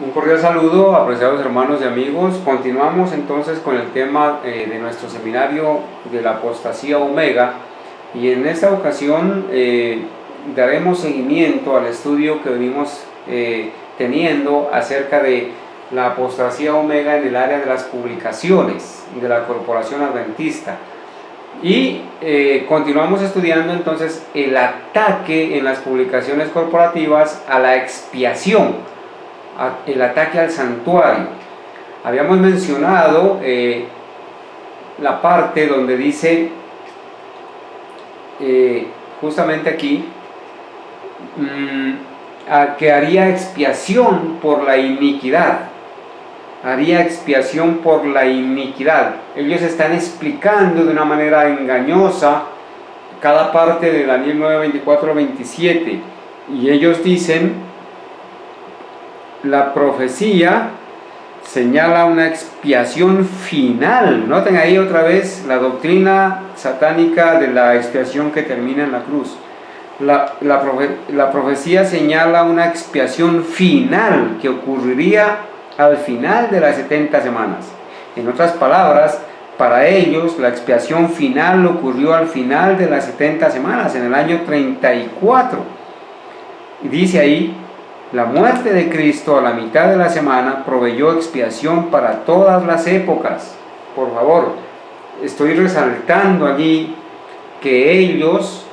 Un cordial saludo, apreciados hermanos y amigos. Continuamos entonces con el tema de nuestro seminario de la apostasía omega, y en esta ocasión daremos seguimiento al estudio que venimos teniendo acerca de la apostasía omega en el área de las publicaciones de la Corporación Adventista. Y continuamos estudiando entonces el ataque en las publicaciones corporativas a la expiación, el ataque al santuario. Habíamos mencionado la parte donde dice justamente aquí que haría expiación por la iniquidad. Haría expiación por la iniquidad. Ellos están explicando de una manera engañosa cada parte de Daniel 9, 24, 27, y ellos dicen: la profecía señala una expiación final. Noten ahí otra vez la doctrina satánica de la expiación que termina en la cruz. La profecía señala una expiación final que ocurriría al final de las 70 semanas. En otras palabras, para ellos la expiación final ocurrió al final de las 70 semanas, en el año 34. Y dice ahí: la muerte de Cristo a la mitad de la semana proveyó expiación para todas las épocas. Por favor, estoy resaltando allí que ellos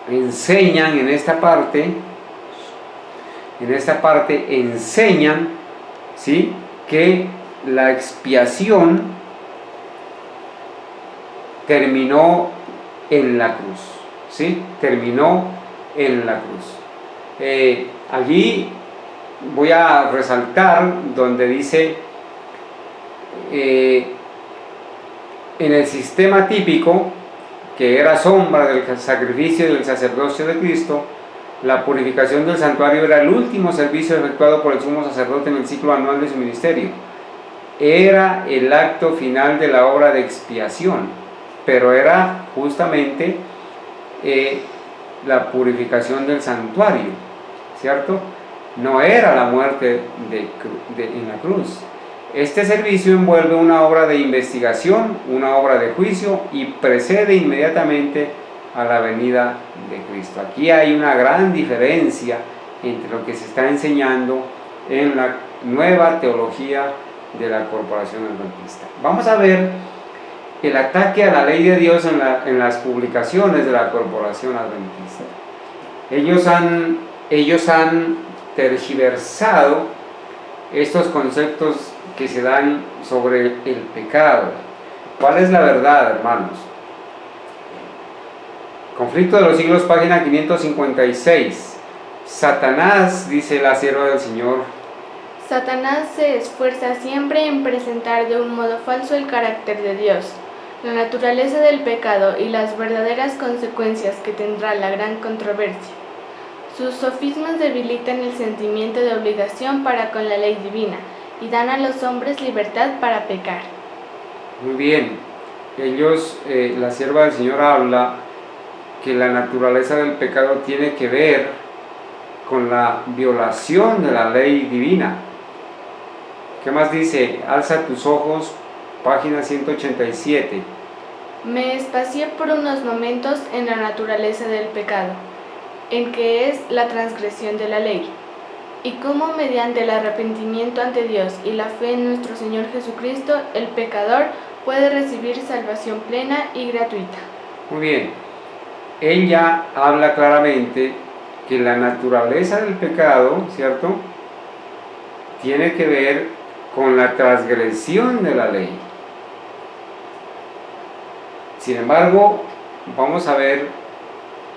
enseñan en esta parte enseñan, ¿sí?, que la expiación terminó en la cruz, ¿sí? Terminó en la cruz. Allí voy a resaltar donde dice en el sistema típico, que era sombra del sacrificio y del sacerdocio de Cristo, la purificación del santuario era el último servicio efectuado por el sumo sacerdote en el ciclo anual de su ministerio. Era el acto final de la obra de expiación, pero era justamente la purificación del santuario, ¿cierto? No era la muerte en la cruz. Este servicio envuelve una obra de investigación, una obra de juicio, y precede inmediatamente a la venida de Cristo. Aquí hay una gran diferencia entre lo que se está enseñando en la nueva teología de la Corporación Adventista. Vamos a ver el ataque a la ley de Dios en las publicaciones de la Corporación Adventista. Ellos han tergiversado estos conceptos que se dan sobre el pecado. ¿Cuál es la verdad, hermanos? Conflicto de los siglos, página 556. Satanás, dice la sierva del Señor, Satanás se esfuerza siempre en presentar de un modo falso el carácter de Dios, la naturaleza del pecado y las verdaderas consecuencias que tendrá la gran controversia. Sus sofismas debilitan el sentimiento de obligación para con la ley divina y dan a los hombres libertad para pecar. Muy bien. La sierva del Señor habla que la naturaleza del pecado tiene que ver con la violación de la ley divina. ¿Qué más dice? Alza tus ojos, página 187. Me espacié por unos momentos en la naturaleza del pecado, en que es la transgresión de la ley, y cómo mediante el arrepentimiento ante Dios y la fe en nuestro Señor Jesucristo, el pecador puede recibir salvación plena y gratuita. Muy bien. Ella habla claramente que la naturaleza del pecado, ¿cierto?, tiene que ver con la transgresión de la ley. Sin embargo, vamos a ver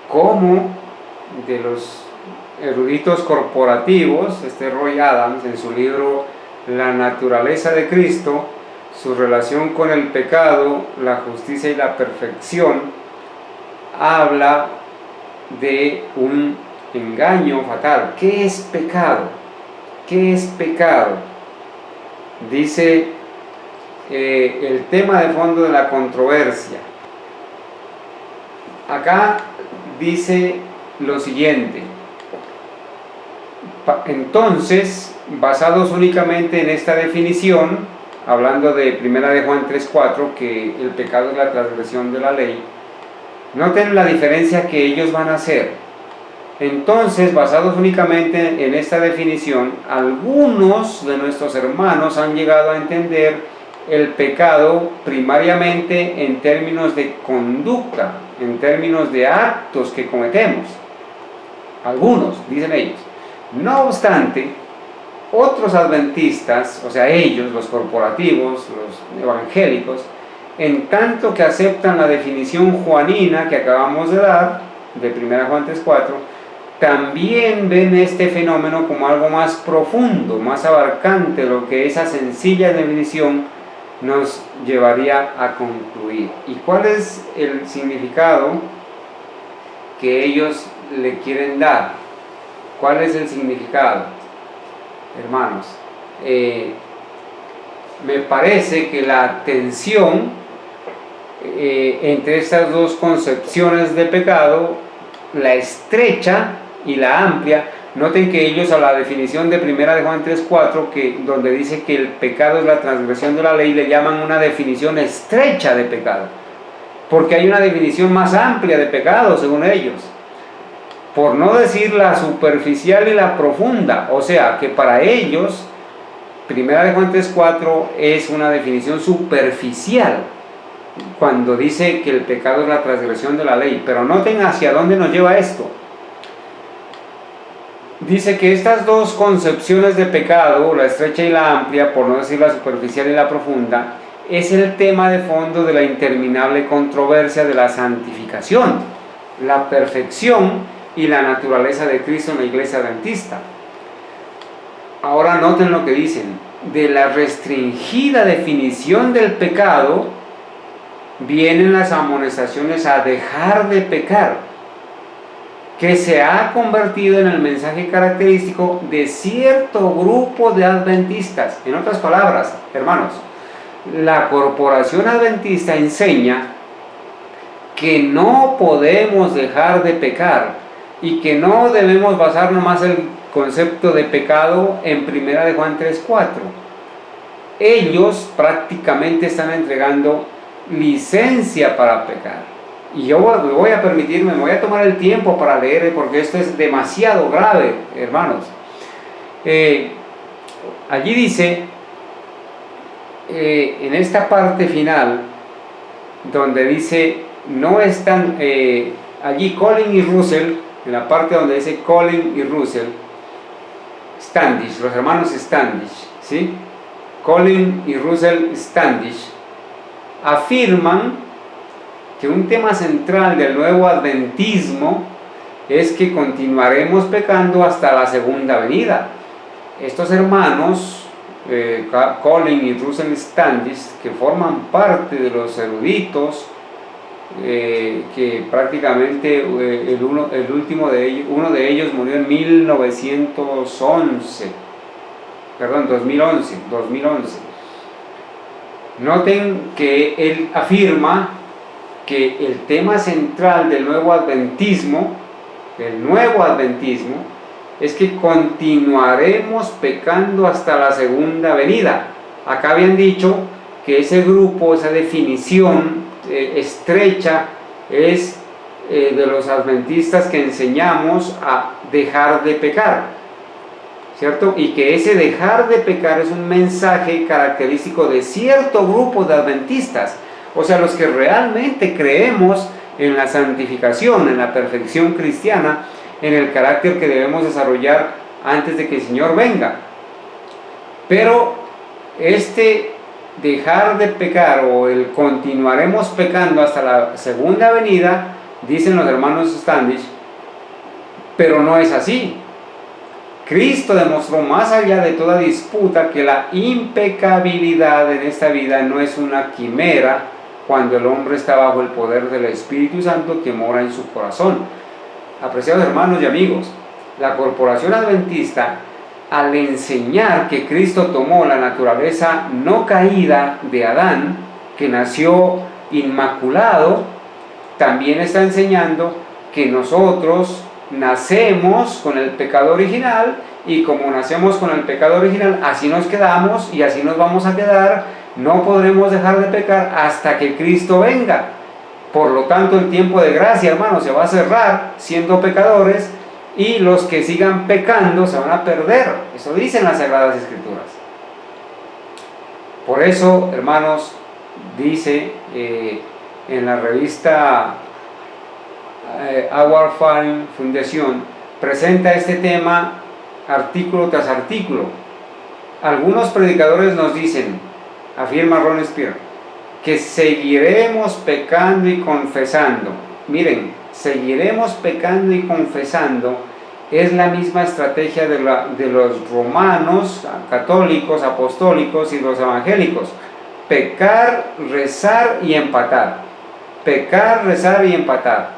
cómo de los eruditos corporativos, Roy Adams, en su libro La naturaleza de Cristo, su relación con el pecado, la justicia y la perfección, habla de un engaño fatal. ¿Qué es pecado? ¿Qué es pecado? Dice el tema de fondo de la controversia. Acá dice lo siguiente: Entonces, basados únicamente en esta definición, hablando de 1 de Juan 3:4, que el pecado es la transgresión de la ley, noten la diferencia que ellos van a hacer. Entonces, basados únicamente en esta definición, algunos de nuestros hermanos han llegado a entender el pecado primariamente en términos de conducta, en términos de actos que cometemos. Algunos, dicen ellos. No obstante, otros adventistas, o sea ellos, los corporativos, los evangélicos, en tanto que aceptan la definición juanina que acabamos de dar, de 1 Juan 3:4, también ven este fenómeno como algo más profundo, más abarcante, lo que esa sencilla definición nos llevaría a concluir. ¿Y cuál es el significado que ellos le quieren dar? ¿Cuál es el significado, hermanos? Me parece que la tensión entre estas dos concepciones de pecado, la estrecha y la amplia, noten que ellos a la definición de 1 de Juan 3:4, donde dice que el pecado es la transgresión de la ley, le llaman una definición estrecha de pecado, porque hay una definición más amplia de pecado según ellos, por no decir la superficial y la profunda. O sea que para ellos 1 de Juan 3:4 es una definición superficial cuando dice que el pecado es la transgresión de la ley. Pero noten hacia dónde nos lleva esto. Dice que estas dos concepciones de pecado, la estrecha y la amplia, por no decir la superficial y la profunda, es el tema de fondo de la interminable controversia de la santificación, la perfección y la naturaleza de Cristo en la iglesia adventista. Ahora noten lo que dicen: de la restringida definición del pecado vienen las amonestaciones a dejar de pecar, que se ha convertido en el mensaje característico de cierto grupo de adventistas. En otras palabras, hermanos, la corporación adventista enseña que no podemos dejar de pecar y que no debemos basar nomás el concepto de pecado en 1 de Juan 3:4. Ellos prácticamente están entregando licencia para pecar. Y yo me voy a tomar el tiempo para leer, porque esto es demasiado grave, hermanos. Allí dice, en esta parte final, donde dice, no están, allí Colin y Russell, en la parte donde dice Colin y Russell, Standish, los hermanos Standish, ¿sí? Colin y Russell Standish afirman que un tema central del nuevo adventismo es que continuaremos pecando hasta la segunda venida. Estos hermanos, Colin y Russell Standish, que forman parte de los eruditos, que prácticamente uno de ellos murió en 2011. Noten que él afirma que el tema central del nuevo adventismo, es que continuaremos pecando hasta la segunda venida. Acá habían dicho que ese grupo, esa definición estrecha, es de los adventistas que enseñamos a dejar de pecar, ¿cierto? Y que ese dejar de pecar es un mensaje característico de cierto grupo de adventistas. O sea, los que realmente creemos en la santificación, en la perfección cristiana, en el carácter que debemos desarrollar antes de que el Señor venga. Pero este dejar de pecar, o el continuaremos pecando hasta la segunda venida, dicen los hermanos Standish, pero no es así. Cristo demostró más allá de toda disputa que la impecabilidad en esta vida no es una quimera cuando el hombre está bajo el poder del Espíritu Santo que mora en su corazón. Apreciados hermanos y amigos, la corporación adventista, al enseñar que Cristo tomó la naturaleza no caída de Adán, que nació inmaculado, también está enseñando que nosotros nacemos con el pecado original, y como nacemos con el pecado original, así nos quedamos y así nos vamos a quedar. No podremos dejar de pecar hasta que Cristo venga. Por lo tanto, el tiempo de gracia, hermanos, se va a cerrar siendo pecadores, y los que sigan pecando se van a perder. Eso dicen las Sagradas Escrituras. Por eso, hermanos, dice en la revista Our Fundación, presenta este tema artículo tras artículo. Algunos predicadores nos dicen, afirma Ron Spear, que seguiremos pecando y confesando. Miren, seguiremos pecando y confesando es la misma estrategia de los romanos, católicos, apostólicos y los evangélicos. Pecar, rezar y empatar. Pecar, rezar y empatar,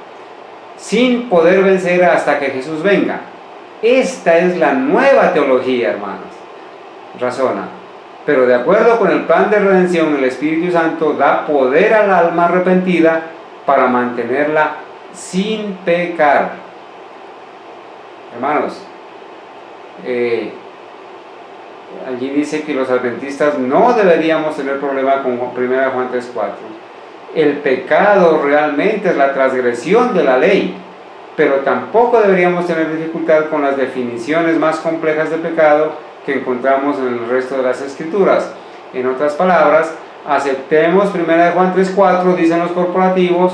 sin poder vencer hasta que Jesús venga. Esta es la nueva teología, hermanos. Razona. Pero de acuerdo con el plan de redención, el Espíritu Santo da poder al alma arrepentida para mantenerla sin pecar. Hermanos, allí dice que los adventistas no deberíamos tener problema con 1 Juan 3:4. El pecado realmente es la transgresión de la ley, pero tampoco deberíamos tener dificultad con las definiciones más complejas de pecado que encontramos en el resto de las Escrituras. En otras palabras, aceptemos 1 Juan 3:4, dicen los corporativos,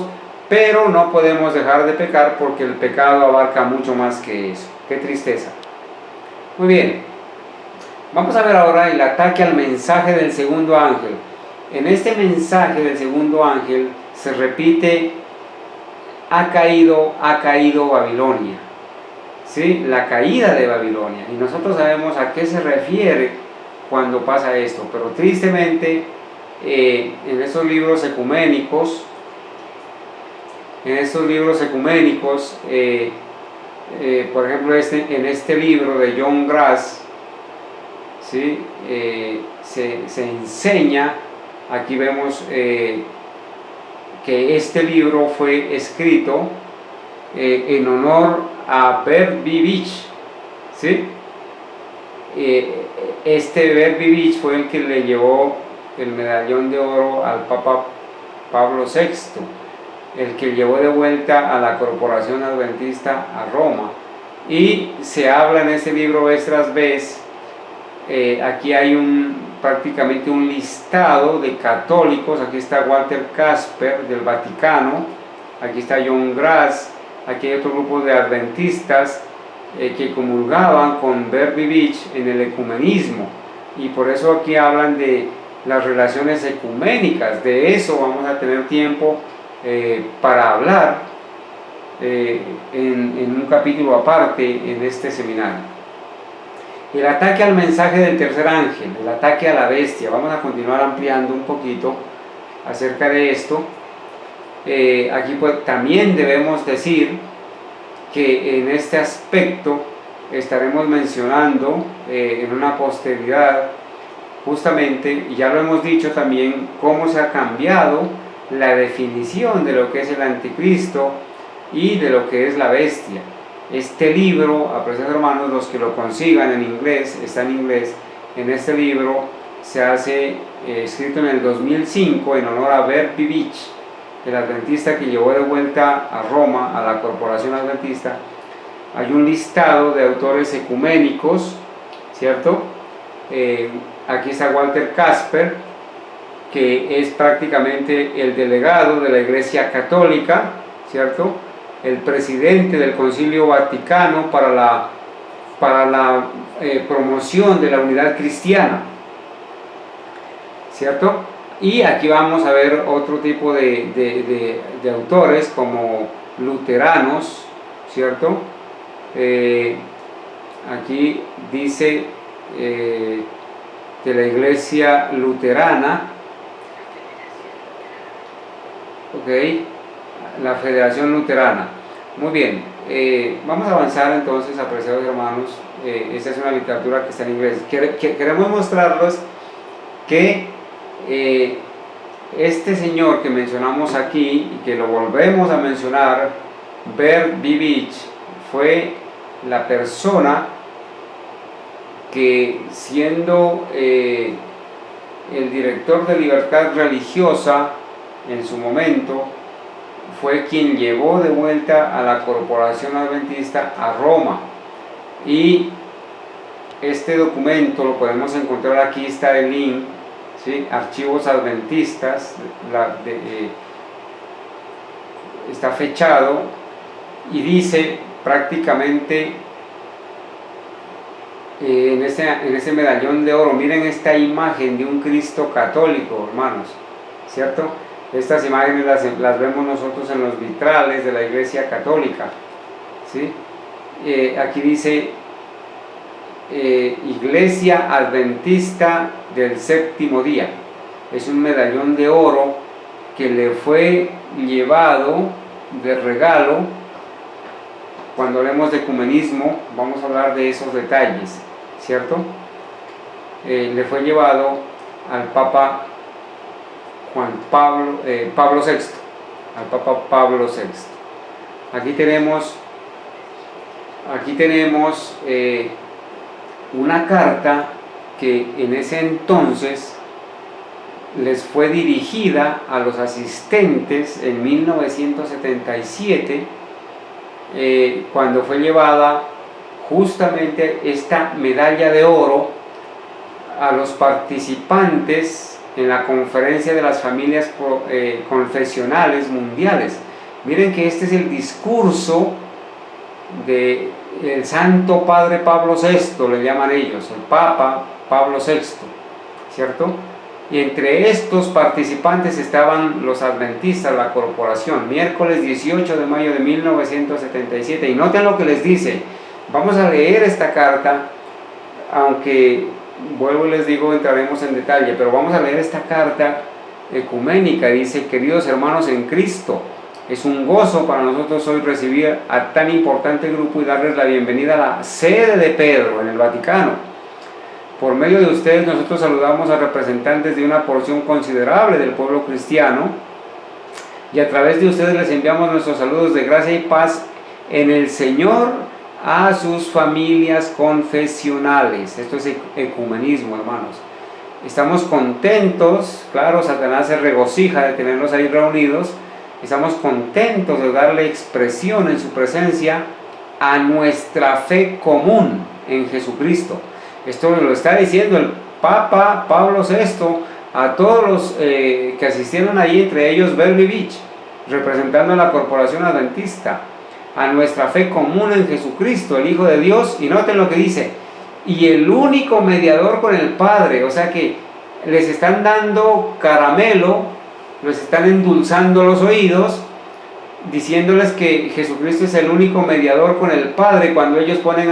pero no podemos dejar de pecar porque el pecado abarca mucho más que eso. ¡Qué tristeza! Muy bien, vamos a ver ahora el ataque al mensaje del segundo ángel. En este mensaje del segundo ángel se repite, ha caído Babilonia. ¿Sí? La caída de Babilonia. Y nosotros sabemos a qué se refiere cuando pasa esto, pero tristemente en estos libros ecuménicos, por ejemplo en este libro de John Grass, ¿sí? Se enseña, aquí vemos que este libro fue escrito en honor a Bert Bibich, ¿sí? Este Bert Bibich fue el que le llevó el medallón de oro al Papa Pablo VI, el que llevó de vuelta a la Corporación Adventista a Roma. Y se habla en este libro vez tras vez, aquí hay prácticamente un listado de católicos. Aquí está Walter Casper del Vaticano, aquí está John Grass, aquí hay otro grupo de adventistas que comulgaban con Bert Bibich en el ecumenismo, y por eso aquí hablan de las relaciones ecuménicas. De eso vamos a tener tiempo para hablar en un capítulo aparte en este seminario. El ataque al mensaje del tercer ángel, el ataque a la bestia. Vamos a continuar ampliando un poquito acerca de esto. Aquí pues también debemos decir que en este aspecto estaremos mencionando en una posteridad justamente, y ya lo hemos dicho también, cómo se ha cambiado la definición de lo que es el anticristo y de lo que es la bestia. Este libro, apreciados hermanos, los que lo consigan en inglés, está en inglés. En este libro se hace escrito en el 2005 en honor a Bert Bibich, el adventista que llevó de vuelta a Roma a la Corporación Adventista. Hay un listado de autores ecuménicos, ¿cierto? Aquí está Walter Casper, que es prácticamente el delegado de la Iglesia Católica, ¿cierto? El presidente del Concilio Vaticano para la promoción de la unidad cristiana, ¿cierto? Y aquí vamos a ver otro tipo de autores como luteranos, ¿cierto? Aquí dice de la Iglesia Luterana, la Federación Luterana. Muy bien, vamos a avanzar entonces, apreciados hermanos. Esta es una literatura que está en inglés. Queremos mostrarles que este señor que mencionamos aquí y que lo volvemos a mencionar, Bert Bibich, fue la persona que, siendo el director de Libertad Religiosa en su momento, fue quien llevó de vuelta a la Corporación Adventista a Roma. Y este documento lo podemos encontrar aquí, está el link, ¿sí? Archivos Adventistas, está fechado y dice prácticamente en ese medallón de oro, miren esta imagen de un Cristo católico, hermanos, ¿cierto? Estas imágenes las vemos nosotros en los vitrales de la Iglesia Católica, ¿sí? Aquí dice Iglesia Adventista del Séptimo Día. Es un medallón de oro que le fue llevado de regalo. Cuando hablemos de ecumenismo vamos a hablar de esos detalles, ¿cierto? Le fue llevado al Papa Pablo VI, al Papa Pablo VI. Aquí tenemos una carta que en ese entonces les fue dirigida a los asistentes en 1977, cuando fue llevada justamente esta medalla de oro a los participantes en la conferencia de las familias confesionales mundiales. Miren que este es el discurso del Santo Padre Pablo VI, le llaman ellos, el Papa Pablo VI, ¿cierto? Y entre estos participantes estaban los adventistas, la corporación, miércoles 18 de mayo de 1977. Y noten lo que les dice. Vamos a leer esta carta, aunque vuelvo y les digo, entraremos en detalle, pero vamos a leer esta carta ecuménica. Dice: queridos hermanos en Cristo, es un gozo para nosotros hoy recibir a tan importante grupo y darles la bienvenida a la sede de Pedro en el Vaticano. Por medio de ustedes nosotros saludamos a representantes de una porción considerable del pueblo cristiano, y a través de ustedes les enviamos nuestros saludos de gracia y paz en el Señor a sus familias confesionales. Esto es ecumenismo, hermanos. Estamos contentos, claro, Satanás se regocija de tenerlos ahí reunidos. Estamos contentos de darle expresión en su presencia a nuestra fe común en Jesucristo. Esto lo está diciendo el Papa Pablo VI a todos los que asistieron allí, entre ellos Berbevich, representando a la Corporación Adventista, a nuestra fe común en Jesucristo, el Hijo de Dios. Y noten lo que dice: y el único mediador con el Padre. O sea que les están dando caramelo, les están endulzando los oídos, diciéndoles que Jesucristo es el único mediador con el Padre, cuando ellos ponen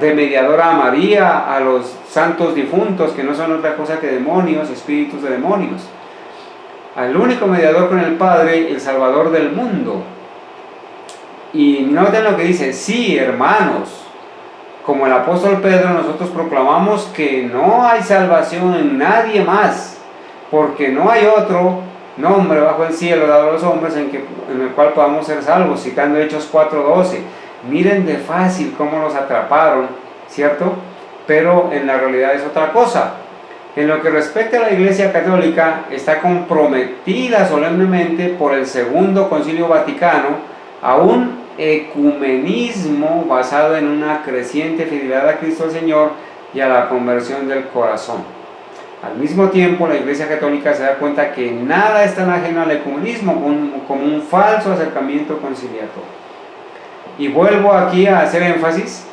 de mediadora a María, a los santos difuntos, que no son otra cosa que demonios, espíritus de demonios. Al único mediador con el Padre, el Salvador del mundo. Y noten lo que dice: sí, hermanos, como el apóstol Pedro, nosotros proclamamos que no hay salvación en nadie más, porque no hay otro nombre bajo el cielo dado a los hombres en el cual podamos ser salvos, citando Hechos 4:12. Miren de fácil cómo los atraparon, ¿cierto? Pero en la realidad es otra cosa. En lo que respecta a la Iglesia Católica, está comprometida solemnemente por el Segundo Concilio Vaticano a un ecumenismo basado en una creciente fidelidad a Cristo el Señor y a la conversión del corazón. Al mismo tiempo, la Iglesia Católica se da cuenta que nada es tan ajeno al ecumenismo como un falso acercamiento conciliatorio. Y vuelvo aquí a hacer énfasis,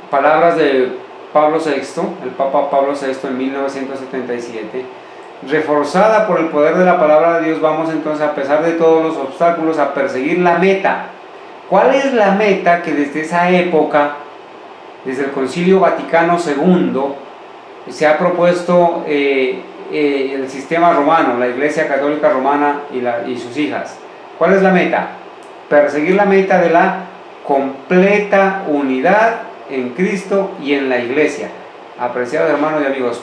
palabras de Pablo VI, el Papa Pablo VI en 1977, reforzada por el poder de la palabra de Dios, vamos entonces, a pesar de todos los obstáculos, a perseguir la meta. ¿Cuál es la meta que desde esa época, desde el Concilio Vaticano II, se ha propuesto el sistema romano, la Iglesia Católica Romana y sus hijas? ¿Cuál es la meta? Perseguir la meta de la completa unidad en Cristo y en la Iglesia. Apreciados hermanos y amigos,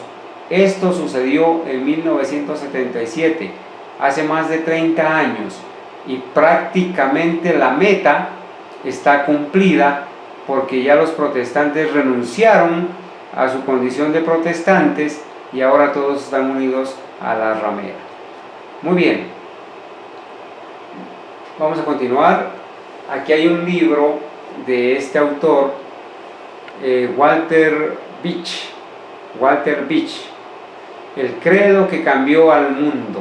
esto sucedió en 1977, hace más de 30 años, y prácticamente la meta está cumplida, porque ya los protestantes renunciaron a su condición de protestantes y ahora todos están unidos a la ramera. Muy bien, vamos a continuar. Aquí hay un libro de este autor, Walter Beach, El credo que cambió al mundo,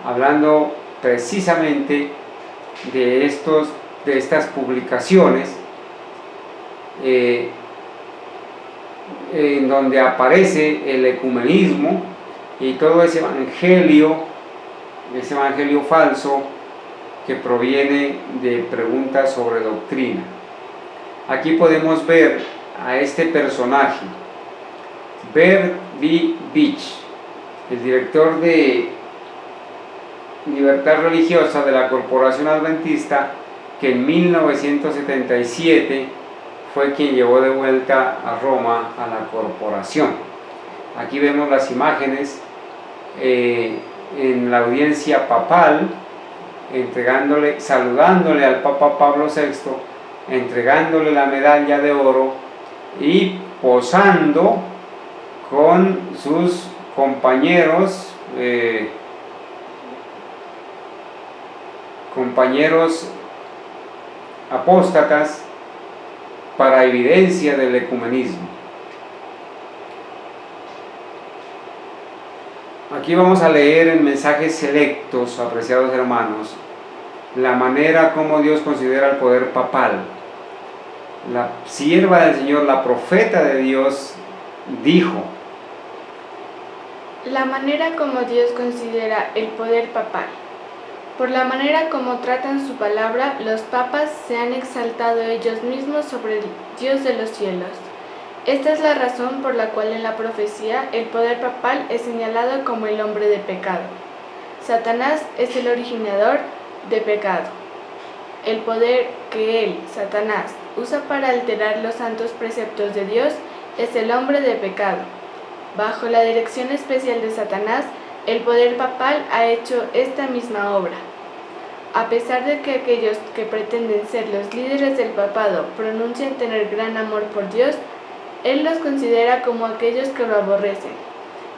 hablando precisamente de estas publicaciones en donde aparece el ecumenismo y todo ese evangelio falso que proviene de preguntas sobre doctrina. Aquí podemos ver a este personaje, Bert B. Beach, el director de Libertad Religiosa de la Corporación Adventista, que en 1977 fue quien llevó de vuelta a Roma a la corporación. Aquí vemos las imágenes en la audiencia papal, saludándole al Papa Pablo VI, entregándole la medalla de oro y posando con sus compañeros apóstatas para evidencia del ecumenismo. Aquí vamos a leer en mensajes selectos, apreciados hermanos, la manera como Dios considera el poder papal. La sierva del Señor, la profeta de Dios, dijo: la manera como Dios considera el poder papal. Por la manera como tratan su palabra, los papas se han exaltado ellos mismos sobre el Dios de los cielos. Esta es la razón por la cual en la profecía el poder papal es señalado como el hombre de pecado. Satanás es el originador de pecado. El poder que él, Satanás, usa para alterar los santos preceptos de Dios es el hombre de pecado. Bajo la dirección especial de Satanás, el poder papal ha hecho esta misma obra. A pesar de que aquellos que pretenden ser los líderes del papado pronuncian tener gran amor por Dios, él los considera como aquellos que lo aborrecen.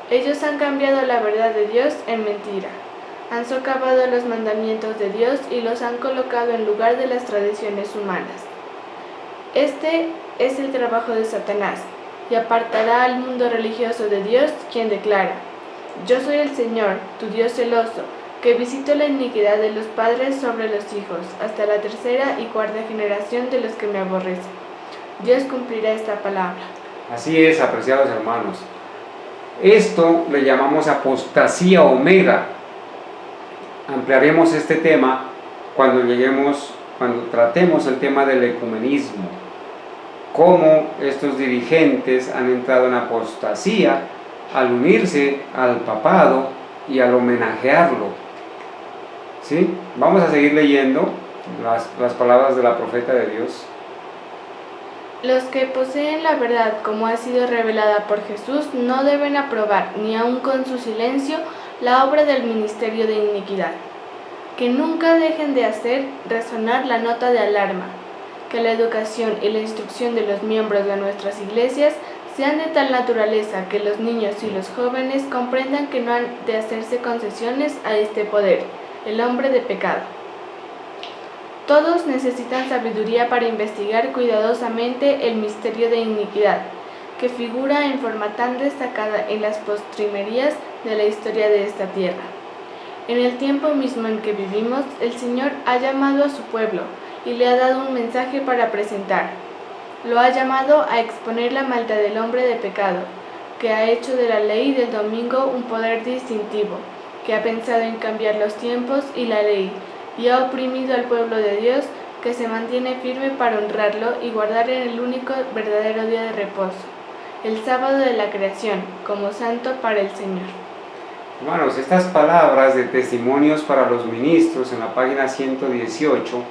Ellos han cambiado la verdad de Dios en mentira. Han socavado los mandamientos de Dios y los han colocado en lugar de las tradiciones humanas. Este es el trabajo de Satanás, y apartará al mundo religioso de Dios, quien declara: yo soy el Señor, tu Dios celoso, que visito la iniquidad de los padres sobre los hijos, hasta la tercera y cuarta generación de los que me aborrecen. Dios cumplirá esta palabra. Así es, apreciados hermanos. Esto le llamamos apostasía omega. Ampliaremos este tema cuando tratemos el tema del ecumenismo. Cómo estos dirigentes han entrado en apostasía al unirse al papado y al homenajearlo. ¿Sí? Vamos a seguir leyendo las palabras de la profeta de Dios. Los que poseen la verdad como ha sido revelada por Jesús no deben aprobar, ni aun con su silencio, la obra del ministerio de iniquidad. Que nunca dejen de hacer resonar la nota de alarma. Que la educación y la instrucción de los miembros de nuestras iglesias sean de tal naturaleza que los niños y los jóvenes comprendan que no han de hacerse concesiones a este poder, el hombre de pecado. Todos necesitan sabiduría para investigar cuidadosamente el misterio de iniquidad, que figura en forma tan destacada en las postrimerías de la historia de esta tierra. En el tiempo mismo en que vivimos, el Señor ha llamado a su pueblo y le ha dado un mensaje para presentar. Lo ha llamado a exponer la maldad del hombre de pecado, que ha hecho de la ley del domingo un poder distintivo, que ha pensado en cambiar los tiempos y la ley, y ha oprimido al pueblo de Dios, que se mantiene firme para honrarlo y guardar en el único verdadero día de reposo, el sábado de la creación, como santo para el Señor. Hermanos, estas palabras de testimonios para los ministros en la página 118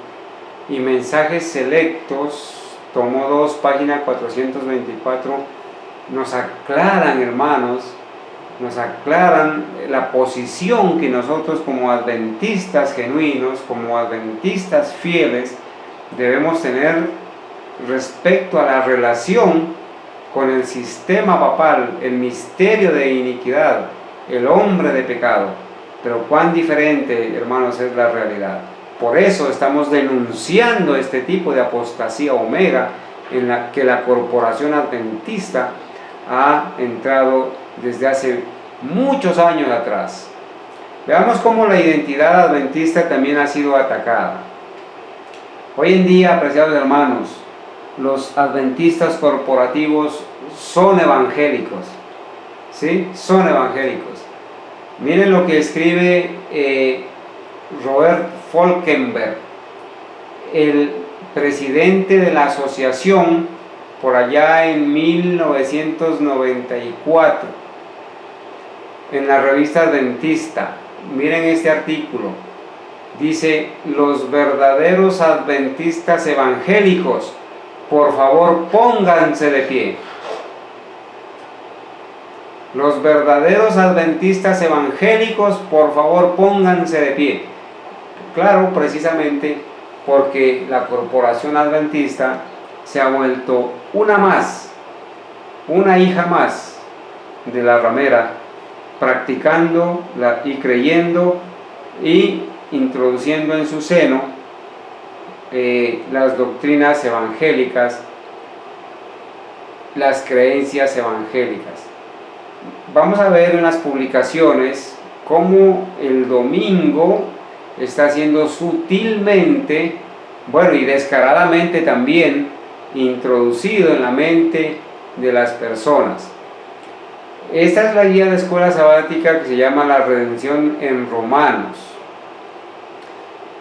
y mensajes selectos, tomo 2, página 424, nos aclaran, hermanos, nos aclaran la posición que nosotros como adventistas genuinos, como adventistas fieles, debemos tener respecto a la relación con el sistema papal, el misterio de iniquidad, el hombre de pecado. Pero cuán diferente, hermanos, es la realidad. Por eso estamos denunciando este tipo de apostasía omega en la que la corporación adventista ha entrado desde hace muchos años atrás. Veamos cómo la identidad adventista también ha sido atacada. Hoy en día, apreciados hermanos, los adventistas corporativos son evangélicos, ¿sí? Son evangélicos. Miren lo que escribe Robert Falkenberg, el presidente de la asociación, por allá en 1994, en la revista Adventista. Miren este artículo. Dice: los verdaderos adventistas evangélicos, por favor, pónganse de pie. Los verdaderos adventistas evangélicos, por favor, pónganse de pie. Claro, precisamente porque la corporación adventista se ha vuelto una más, una hija más de la ramera, practicando y creyendo y introduciendo en su seno las doctrinas evangélicas, las creencias evangélicas. Vamos a ver en las publicaciones cómo el domingo está siendo sutilmente, bueno, y descaradamente también, introducido en la mente de las personas. Esta es la guía de escuela sabática que se llama La Redención en Romanos.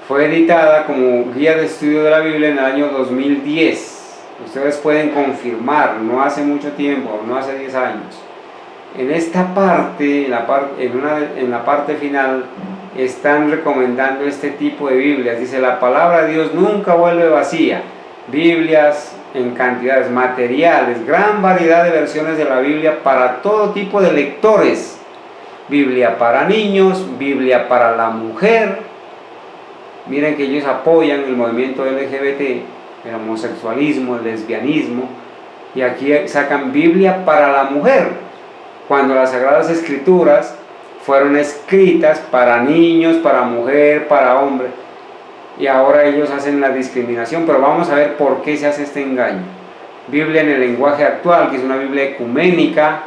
Fue editada como guía de estudio de la Biblia en el año 2010. Ustedes pueden confirmar, no hace mucho tiempo, no hace 10 años. En esta parte, en la parte final, están recomendando este tipo de Biblias. Dice: la palabra de Dios nunca vuelve vacía. Biblias en cantidades, materiales, gran variedad de versiones de la Biblia para todo tipo de lectores. Biblia para niños, Biblia para la mujer. Miren que ellos apoyan el movimiento LGBT, el homosexualismo, el lesbianismo, y aquí sacan Biblia para la mujer, cuando las Sagradas Escrituras fueron escritas para niños, para mujer, para hombre, y ahora ellos hacen la discriminación. Pero vamos a ver por qué se hace este engaño. Biblia en el lenguaje actual, que es una Biblia ecuménica,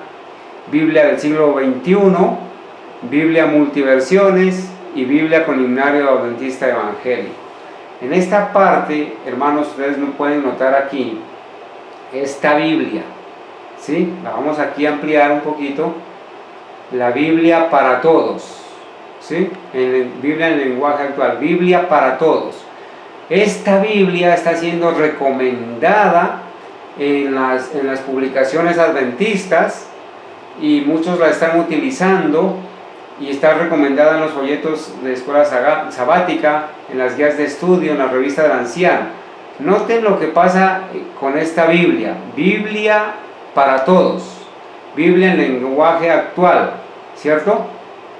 Biblia del siglo XXI, Biblia multiversiones y Biblia con himnario adventista evangélico. En esta parte, hermanos, ustedes no pueden notar aquí esta Biblia, ¿sí? La vamos aquí a ampliar un poquito. La Biblia para todos, ¿sí? Biblia en el lenguaje actual, Biblia para todos. Esta Biblia está siendo recomendada en las publicaciones adventistas, y muchos la están utilizando, y está recomendada en los folletos de escuela sabática, en las guías de estudio, en la revista del anciano. Noten lo que pasa con esta Biblia. Biblia para todos, Biblia en lenguaje actual, ¿cierto?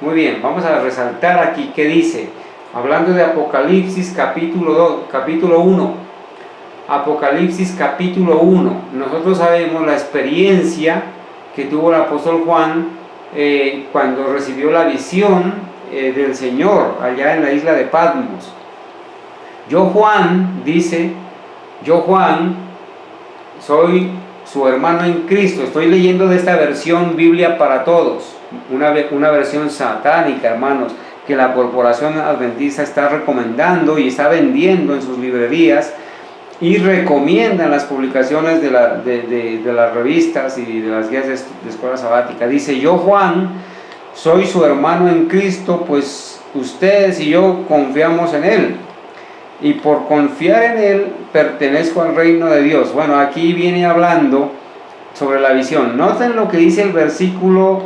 Muy bien, vamos a resaltar aquí que dice, hablando de Apocalipsis capítulo 1. Apocalipsis capítulo 1. Nosotros sabemos la experiencia que tuvo el apóstol Juan cuando recibió la visión del Señor allá en la isla de Patmos. Yo Juan, dice, yo Juan soy su hermano en Cristo. Estoy leyendo de esta versión Biblia para todos, una versión satánica, hermanos, que la corporación adventista está recomendando y está vendiendo en sus librerías, y recomiendan las publicaciones de las revistas y de las guías de escuela sabática. Dice: yo Juan soy su hermano en Cristo, pues ustedes y yo confiamos en Él, y por confiar en Él pertenezco al reino de Dios. Bueno, aquí viene hablando sobre la visión. Noten lo que dice el versículo,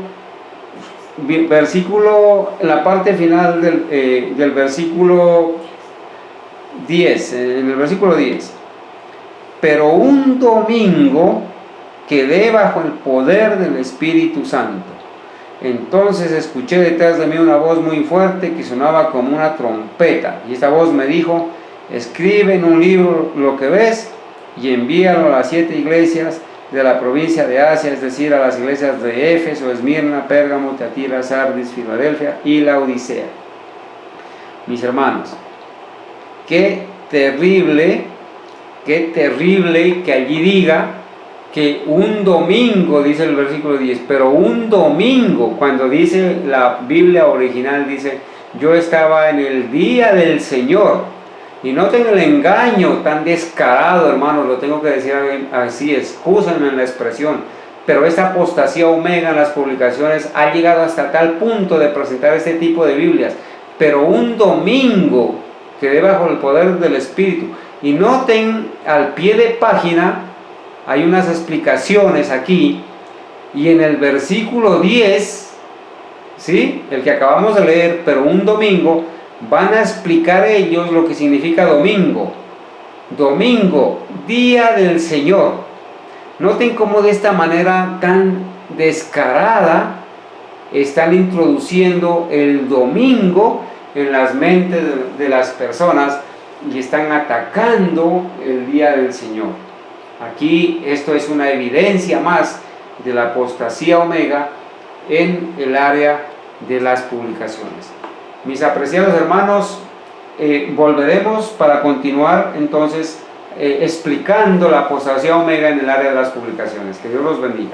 en la parte final del versículo 10, en el versículo 10. Pero un domingo quedé bajo el poder del Espíritu Santo. Entonces escuché detrás de mí una voz muy fuerte que sonaba como una trompeta, y esta voz me dijo: escribe en un libro lo que ves y envíalo a las 7 iglesias de la provincia de Asia, es decir, a las iglesias de Éfeso, Esmirna, Pérgamo, Tiatira, Sardis, Filadelfia y la Odisea. Mis hermanos, qué terrible que allí diga que un domingo, dice el versículo 10, pero un domingo, cuando dice la Biblia original, dice, yo estaba en el día del Señor. Y noten el engaño tan descarado, hermanos, lo tengo que decir así, excúsenme en la expresión, pero esta apostasía omega en las publicaciones ha llegado hasta tal punto de presentar este tipo de Biblias, pero un domingo que bajo el poder del Espíritu. Y noten al pie de página, hay unas explicaciones aquí, y en el versículo 10, ¿sí? El que acabamos de leer, pero un domingo, van a explicar ellos lo que significa domingo. Domingo, día del Señor. Noten cómo de esta manera tan descarada están introduciendo el domingo en las mentes de las personas y están atacando el día del Señor. Aquí esto es una evidencia más de la apostasía omega en el área de las publicaciones. Mis apreciados hermanos, volveremos para continuar entonces explicando la apostasía omega en el área de las publicaciones. Que Dios los bendiga.